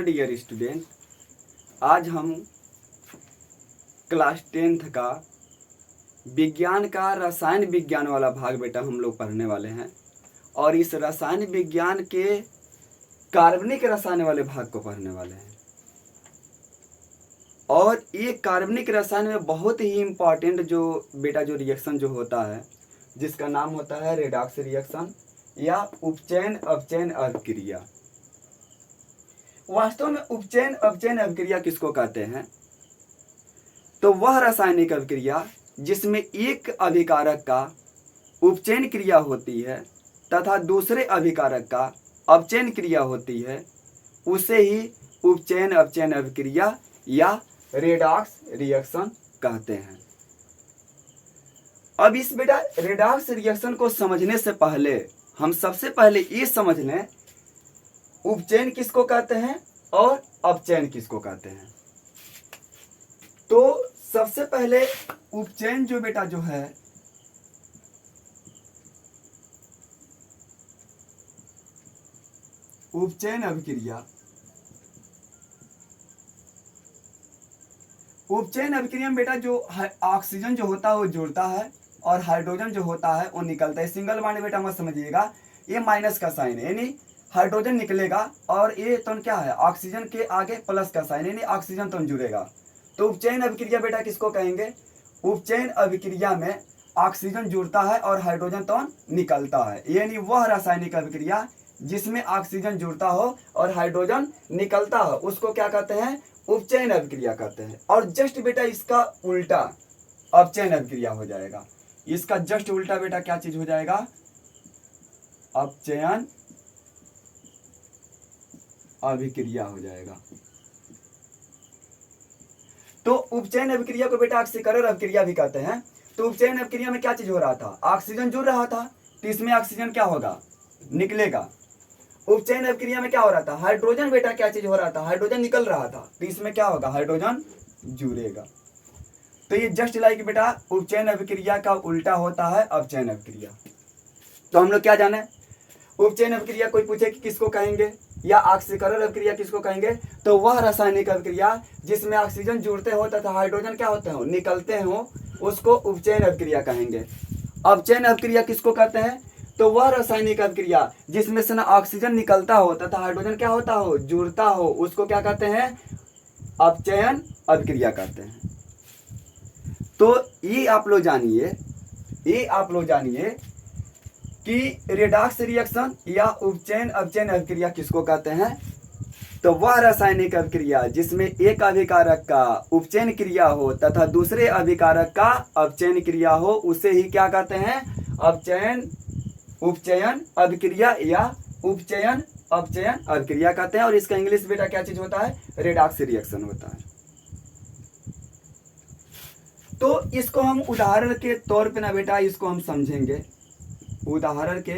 Hello dear student, आज हम class 10th का विज्ञान का रसायन विज्ञान वाला भाग बेटा हम लोग पढ़ने वाले हैं। और इस रसायन विज्ञान के कार्बनिक रसायन वाले भाग को पढ़ने वाले हैं। और ये कार्बनिक रसायन में बहुत ही इम्पॉर्टेंट जो रिएक्शन जो होता है, जिसका नाम होता है रेडॉक्स रिएक्शन या उपचयन अपचयन अभिक्रिया। वास्तव में उपचयन अपचयन अभिक्रिया किसको कहते हैं? तो वह रासायनिक अभिक्रिया जिसमें एक अभिकारक का उपचयन क्रिया होती है तथा दूसरे अभिकारक का अपचयन क्रिया होती है, उसे ही उपचयन अपचयन अभिक्रिया या रेडॉक्स रिएक्शन कहते हैं। अब इस रेडॉक्स रिएक्शन को समझने से पहले हम सबसे पहले ये समझ लें उपचयन किसको कहते हैं और अपचयन किसको कहते हैं। तो सबसे पहले उपचयन जो है उपचयन अभिक्रिया, उपचयन अभिक्रिया में बेटा जो ऑक्सीजन जो होता है वो जुड़ता है और हाइड्रोजन जो होता है वो निकलता है। सिंगल बॉन्ड बेटा मत समझिएगा, ये माइनस का साइन है, यानी हाइड्रोजन निकलेगा और ये तो क्या है, ऑक्सीजन के आगे प्लस का साइन, यानी ऑक्सीजन तो जुड़ेगा। तो उपचयन अभिक्रिया बेटा किसको कहेंगे? उपचयन अभिक्रिया में ऑक्सीजन जुड़ता है और हाइड्रोजन तो निकलता है, यानी वह रासायनिक अभिक्रिया जिसमें ऑक्सीजन जुड़ता हो और हाइड्रोजन निकलता हो उसको क्या कहते हैं? उपचयन अभिक्रिया कहते हैं। और जस्ट बेटा इसका उल्टा अपचयन अभिक्रिया हो जाएगा। इसका जस्ट उल्टा बेटा क्या चीज हो जाएगा? अपचयन अभिक्रिया हो जाएगा। तो उपचयन अभिक्रिया को बेटा ऑक्सीकरण अभिक्रिया भी कहते हैं। तो उपचयन अभिक्रिया में क्या चीज हो रहा था? ऑक्सीजन जुड़ रहा था तो इसमें ऑक्सीजन क्या होगा? निकलेगा। उपचयन अभिक्रिया में क्या हो रहा था? हाइड्रोजन बेटा क्या चीज हो रहा था? हाइड्रोजन निकल रहा था तो इसमें क्या होगा? हाइड्रोजन जुड़ेगा। तो ये जस्ट लाइक बेटा उपचयन अभिक्रिया का उल्टा होता है अपचयन अभिक्रिया। तो हम लोग क्या जाने, उपचयन अभिक्रिया कोई पूछे कि किसको कहेंगे या ऑक्सीकरण अभिक्रिया किसको कहेंगे? तो वह रासायनिक अभिक्रिया जिसमें ऑक्सीजन जुड़ते हो तथा हाइड्रोजन क्या होते हो? निकलते हो, उसको उपचयन अभिक्रिया कहेंगे। अपचयन अभिक्रिया किसको कहते हैं? तो वह रासायनिक अभिक्रिया जिसमें से ना ऑक्सीजन निकलता हो तथा हाइड्रोजन क्या होता हो? जुड़ता हो, उसको क्या कहते हैं? अपचयन अभिक्रिया कहते हैं। तो ये आप लोग जानिए कि रेडॉक्स रिएक्शन या उपचयन अपचयन अभिक्रिया किसको कहते हैं? तो वह रासायनिक अभिक्रिया जिसमें एक अभिकारक का उपचयन क्रिया हो तथा दूसरे अभिकारक का अपचयन क्रिया हो, उसे ही क्या कहते हैं? उपचयन अभिक्रिया या उपचयन अपचयन अभिक्रिया कहते हैं। और इसका इंग्लिश बेटा क्या चीज होता है? रेडॉक्स रिएक्शन होता है। तो इसको हम उदाहरण के तौर पे ना बेटा इसको हम समझेंगे, उदाहरण के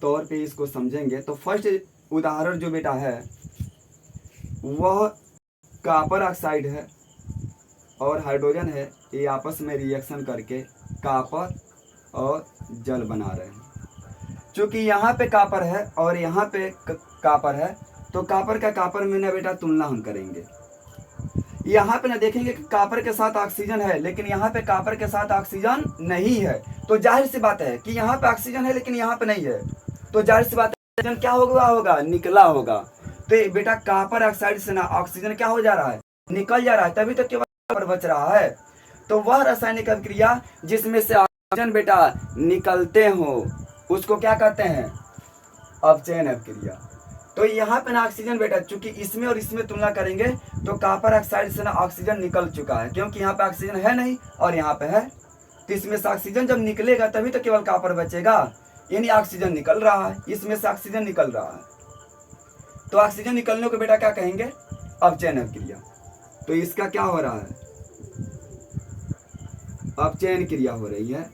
तौर पे इसको समझेंगे। तो फर्स्ट उदाहरण जो बेटा है वह कॉपर ऑक्साइड है और हाइड्रोजन है, ये आपस में रिएक्शन करके कॉपर और जल बना रहे हैं। चूंकि यहाँ पे कॉपर है और यहाँ पे कॉपर है तो कॉपर का कॉपर में ना बेटा तुलना हम करेंगे। यहाँ पे ना देखेंगे कि कॉपर के साथ ऑक्सीजन है लेकिन यहाँ पे कॉपर के साथ ऑक्सीजन नहीं है। तो जाहिर सी बात है कि यहाँ पे ऑक्सीजन है लेकिन यहाँ पे नहीं है, तो जाहिर सी बात है ऑक्सीजन क्या होगा? निकला होगा। तो बेटा कॉपर ऑक्साइड से ना ऑक्सीजन क्या हो जा रहा है? निकल जा रहा है, तभी तो केवल कॉपर बच रहा है। तो वह रासायनिक अभिक्रिया जिसमें से ऑक्सीजन बेटा निकलते हो उसको क्या कहते हैं? अपचयन अभिक्रिया। तो यहाँ पे ना ऑक्सीजन बेटा चूंकि इसमें और इसमें तुलना करेंगे तो कॉपर ऑक्साइड से ना ऑक्सीजन निकल चुका है, क्योंकि यहाँ पे ऑक्सीजन है नहीं और यहाँ पे है। तो इसमें से ऑक्सीजन जब निकलेगा तभी तो केवल कॉपर बचेगा, यानी ऑक्सीजन निकल रहा है, इसमें से ऑक्सीजन निकल रहा है। तो ऑक्सीजन निकलने को बेटा क्या कहेंगे? अपचयन अभिक्रिया। तो इसका क्या हो रहा है? अपचयन क्रिया हो रही है।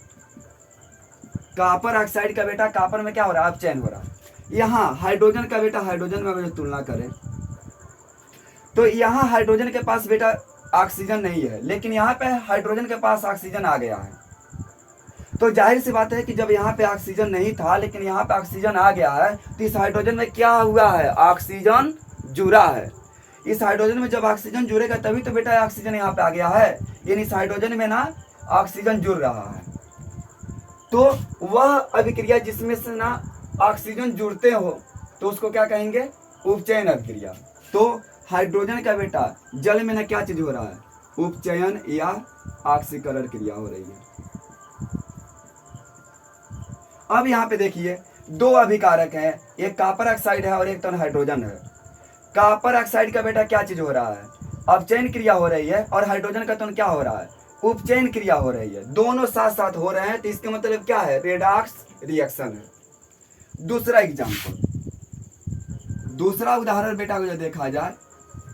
कॉपर ऑक्साइड का बेटा कॉपर में क्या हो रहा है? अपचयन हो रहा है। यहाँ हाइड्रोजन का बेटा हाइड्रोजन में तुलना करें तो यहाँ हाइड्रोजन के पास बेटा ऑक्सीजन नहीं है लेकिन यहाँ पे हाइड्रोजन के पास ऑक्सीजन आ गया है। तो जाहिर सी बात है कि जब यहाँ पे ऑक्सीजन नहीं था लेकिन यहाँ पे ऑक्सीजन आ गया है तो इस हाइड्रोजन में क्या हुआ है? ऑक्सीजन जुड़ा है। इस हाइड्रोजन में जब ऑक्सीजन जुड़ेगा तभी तो बेटा ऑक्सीजन यहाँ पे आ गया है, यानी इस हाइड्रोजन में ना ऑक्सीजन जुड़ रहा है। तो वह अभिक्रिया जिसमें से ना ऑक्सीजन जुड़ते हो तो उसको क्या कहेंगे, उपचयन अभिक्रिया। तो हाइड्रोजन का बेटा जल में ना क्या चीज हो रहा है, उपचयन या ऑक्सीकरण क्रिया हो रही है। अब यहाँ पे देखिए दो अभिकारक हैं, एक कॉपर ऑक्साइड है और एक तो हाइड्रोजन है। कॉपर ऑक्साइड का बेटा क्या चीज हो रहा है, अपचयन क्रिया हो रही है, और हाइड्रोजन का तो क्या हो रहा है, उपचयन क्रिया हो रही है। दोनों साथ साथ हो रहे हैं, तो इसका मतलब क्या है, रेडॉक्स रिएक्शन है। दूसरा एग्जांपल, दूसरा उदाहरण बेटा को जो देखा जाए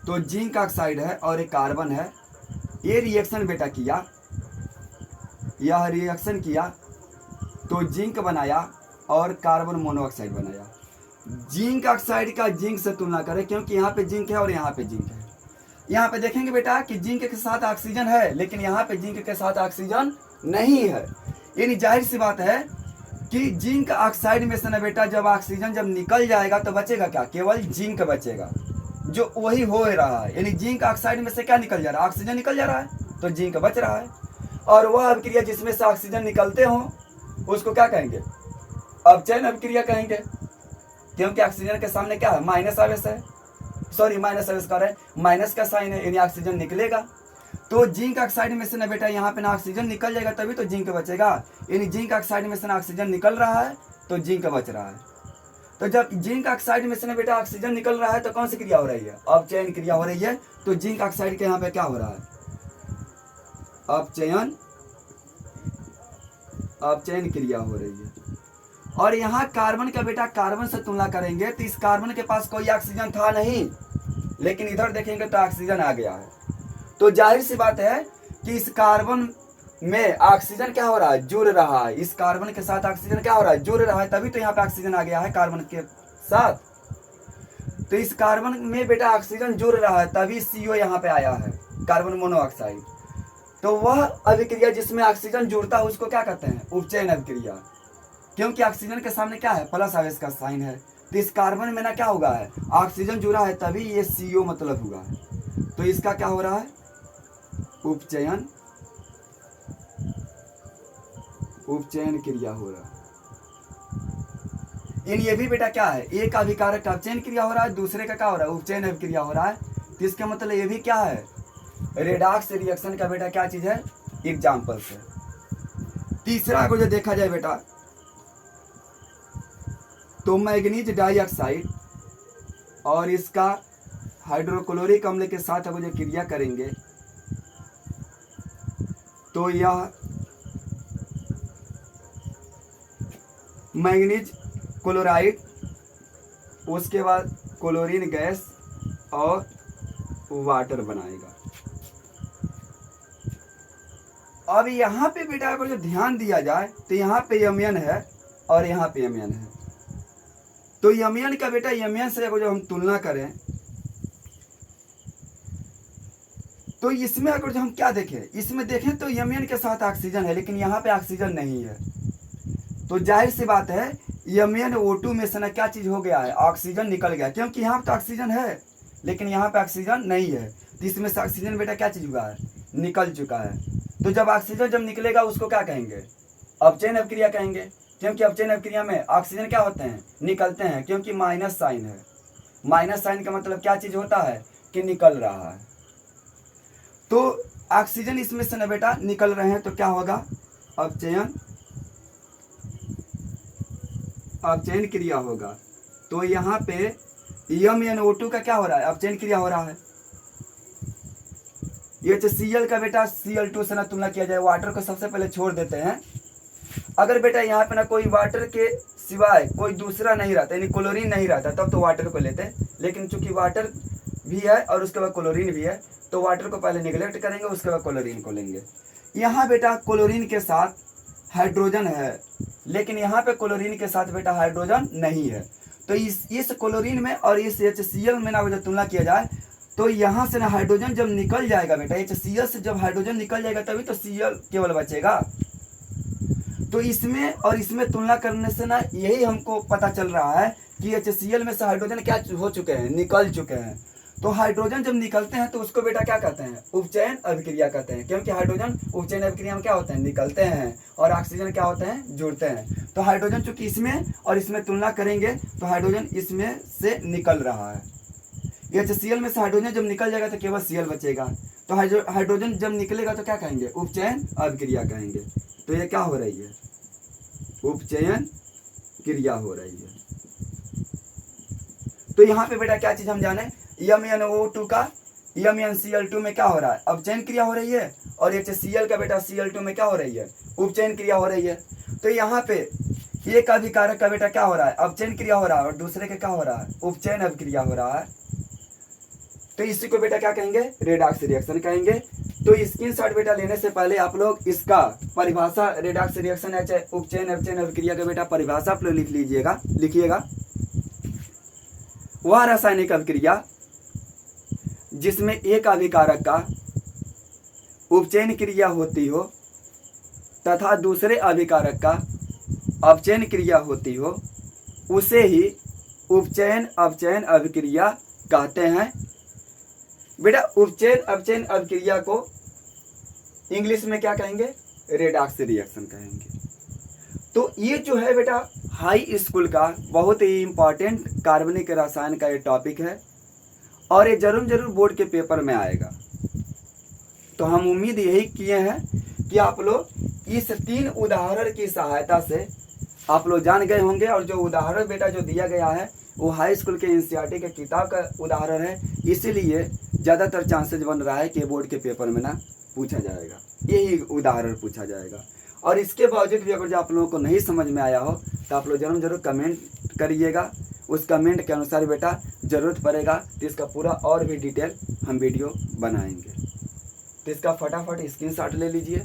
तो जिंक ऑक्साइड है और एक कार्बन है, ये रिएक्शन बेटा किया, यह रिएक्शन किया तो जिंक बनाया और कार्बन मोनोऑक्साइड बनाया। जिंक ऑक्साइड का जिंक से तुलना करें, क्योंकि यहाँ पे जिंक है और यहाँ पे जिंक है। यहाँ पे देखेंगे बेटा कि जिंक के साथ ऑक्सीजन है, लेकिन यहाँ पे जिंक के साथ ऑक्सीजन नहीं है। यानी जाहिर सी बात है कि जिंक ऑक्साइड में से ना बेटा जब ऑक्सीजन जब निकल जाएगा तो बचेगा क्या, केवल जिंक बचेगा, जो वही हो रहा है। यानी जिंक ऑक्साइड में से क्या निकल जा रहा है, ऑक्सीजन निकल जा रहा है, तो जिंक बच रहा है। और वह अभिक्रिया जिसमें से ऑक्सीजन निकलते हो उसको क्या कहेंगे, अपचयन अभिक्रिया कहेंगे, क्योंकि ऑक्सीजन के सामने क्या है, माइनस आवेश है, सॉरी माइनस आवेश का है, माइनस का साइन है, यानी ऑक्सीजन निकलेगा। तो जिंक ऑक्साइड में से ना बेटा यहाँ पे ना ऑक्सीजन निकल जाएगा तभी तो जिंक बचेगा, यानी जिंक ऑक्साइड में से ना ऑक्सीजन निकल रहा है तो जिंक बच रहा है। तो जब जिंक ऑक्साइड में से ना बेटा ऑक्सीजन निकल रहा है तो कौन सी क्रिया हो रही है, अपचयन क्रिया हो रही है। तो जिंक ऑक्साइड के यहाँ पे क्या हो रहा है, अपचयन क्रिया हो रही है। और यहाँ कार्बन का बेटा कार्बन से तुलना करेंगे तो इस कार्बन के पास कोई ऑक्सीजन था नहीं, लेकिन इधर देखेंगे तो ऑक्सीजन आ गया है। तो जाहिर सी बात है कि इस कार्बन में ऑक्सीजन क्या हो रहा है, जुड़ रहा है, इस कार्बन के साथ ऑक्सीजन क्या हो रहा है, जुड़ रहा है, तभी तो यहाँ पे ऑक्सीजन आ गया है कार्बन के साथ। तो इस कार्बन में बेटा ऑक्सीजन जुड़ रहा है तभी CO यहाँ पे आया है, कार्बन मोनोऑक्साइड। तो वह अभिक्रिया जिसमें ऑक्सीजन जुड़ता है उसको क्या कहते हैं, उपचयन अभिक्रिया, क्योंकि ऑक्सीजन के सामने क्या है, प्लस आवेश का साइन है। तो इस कार्बन में ना क्या होगा है, ऑक्सीजन जुड़ा है तभी ये CO मतलब हुआ है। तो इसका क्या हो रहा है, उपचयन क्रिया हो रहा है। इन ये भी बेटा क्या है, एक अभिकारक का अपचयन क्रिया हो रहा है, दूसरे का क्या हो रहा है, उपचयन अभिक्रिया हो रहा है। तो इसका मतलब ये भी क्या है, रेडॉक्स रिएक्शन का बेटा क्या चीज है, एग्जाम्पल से। तीसरा को जो देखा जाए बेटा तो मैग्नीज डाइऑक्साइड और इसका हाइड्रोक्लोरिक अम्ल के साथ अगर जो क्रिया करेंगे तो यह मैग्नीज क्लोराइड, उसके बाद क्लोरीन गैस और वाटर बनाएगा। अब यहाँ पे बेटा अगर जो ध्यान दिया जाए तो यहाँ पे यमियन है और यहाँ पे यमियन है। तो यमियन का बेटा यमियन से अगर जो हम तुलना करें तो इसमें अगर जो हम क्या देखें, इसमें देखें तो यमियन के साथ ऑक्सीजन है, लेकिन यहाँ पे ऑक्सीजन नहीं है। तो जाहिर सी बात है यमियन O2 में से ना क्या चीज हो गया है, ऑक्सीजन निकल गया, क्योंकि यहाँ पे तो ऑक्सीजन है लेकिन यहाँ पे ऑक्सीजन नहीं है। तो इसमें से ऑक्सीजन बेटा क्या चीज हुआ है, निकल चुका है। तो जब ऑक्सीजन जब निकलेगा उसको क्या कहेंगे, अपचयन अभिक्रिया कहेंगे, क्योंकि अपचयन अभिक्रिया में ऑक्सीजन क्या होते हैं, निकलते हैं, क्योंकि माइनस साइन है। माइनस साइन का मतलब क्या चीज होता है कि निकल रहा है। तो ऑक्सीजन इसमें से ना बेटा निकल रहे हैं तो क्या होगा, अपचयन क्रिया होगा। तो यहाँ पे MnO2 का क्या हो रहा है, अपचयन क्रिया हो रहा है। ये HCl का बेटा Cl2 से ना तुलना किया जाए, वाटर को सबसे पहले छोड़ देते हैं। अगर बेटा यहाँ पे ना कोई वाटर के सिवाय कोई दूसरा नहीं रहता, यानी क्लोरीन नहीं रहता, तब तो वाटर को लेते हैं, लेकिन चूंकि वाटर भी है और उसके बाद क्लोरीन भी है तो वाटर को पहले निगलेक्ट करेंगे, उसके बाद क्लोरीन को लेंगे। यहाँ बेटा क्लोरीन के साथ हाइड्रोजन है, लेकिन यहाँ पे क्लोरीन के साथ बेटा हाइड्रोजन नहीं है। तो इस क्लोरीन में और इस HCl में ना जब तुलना किया जाए तो यहाँ से ना हाइड्रोजन जब निकल जाएगा बेटा, HCl से जब हाइड्रोजन निकल जाएगा तभी तो Cl केवल बचेगा। तो इसमें और इसमें तुलना करने से ना यही हमको पता चल रहा है कि HCl में से हाइड्रोजन क्या हो चुके हैं, निकल चुके हैं। तो हाइड्रोजन जब निकलते हैं तो उसको बेटा क्या कहते हैं, उपचयन अभिक्रिया कहते हैं, क्योंकि हाइड्रोजन उपचयन अभिक्रिया में क्या होते हैं, निकलते हैं, और ऑक्सीजन क्या होते हैं, जुड़ते हैं। तो हाइड्रोजन चूंकि इसमें और इसमें तुलना करेंगे तो हाइड्रोजन इसमें से निकल रहा है। HCl में से हाइड्रोजन जब निकल जाएगा तो केवल Cl बचेगा। तो हाइड्रोजन जब निकलेगा तो क्या कहेंगे, उपचयन अभिक्रिया कहेंगे। तो ये क्या हो रही है, उपचयन क्रिया हो रही है। तो यहाँ पे बेटा क्या चीज हम जाने, MnO2 का MnCl2 में क्या हो रहा है, अपचयन क्रिया हो रही है, और HCl का बेटा Cl2 में क्या हो रही है, उपचयन क्रिया हो रही है। तो यहाँ पे एक अभिकारक का बेटा क्या हो रहा है, अपचयन क्रिया हो रहा है, और दूसरे का क्या हो रहा है, उपचयन अभिक्रिया हो रहा है। तो इसी को बेटा क्या कहेंगे, रेडॉक्स रिएक्शन कहेंगे। तो स्क्रीनशॉट बेटा लेने से पहले आप लोग इसका परिभाषा, रेडॉक्स रिएक्शन है चाहे उपचयन अपचयन अभिक्रिया का बेटा परिभाषा आप लोग लिख लीजिएगा, लिखिएगा। वह रासायनिक अभिक्रिया जिसमें एक अभिकारक का उपचयन क्रिया होती हो तथा दूसरे अभिकारक का अपचयन क्रिया होती हो, उसे ही उपचयन अपचयन अभिक्रिया कहते हैं। बेटा उपचयन अपचयन अभिक्रिया को इंग्लिश में क्या कहेंगे, रेडॉक्स रिएक्शन कहेंगे। तो ये जो है बेटा हाई स्कूल का बहुत ही इंपॉर्टेंट कार्बनिक रसायन का ये टॉपिक है, और ये जरूर बोर्ड के पेपर में आएगा। तो हम उम्मीद यही किए हैं कि आप लोग इस 3 उदाहरण की सहायता से आप लोग जान गए होंगे। और जो उदाहरण बेटा जो दिया गया है वो हाई स्कूल के NCERT के किताब का उदाहरण है, इसीलिए ज़्यादातर चांसेस बन रहा है कि बोर्ड के पेपर में ना पूछा जाएगा, यही उदाहरण पूछा जाएगा। और इसके बावजूद भी अगर जो आप लोगों को नहीं समझ में आया हो तो आप लोग जरूर कमेंट करिएगा। उस कमेंट के अनुसार बेटा ज़रूरत पड़ेगा तो इसका पूरा और भी डिटेल हम वीडियो बनाएंगे। तो इसका फटाफट स्क्रीनशॉट ले लीजिए।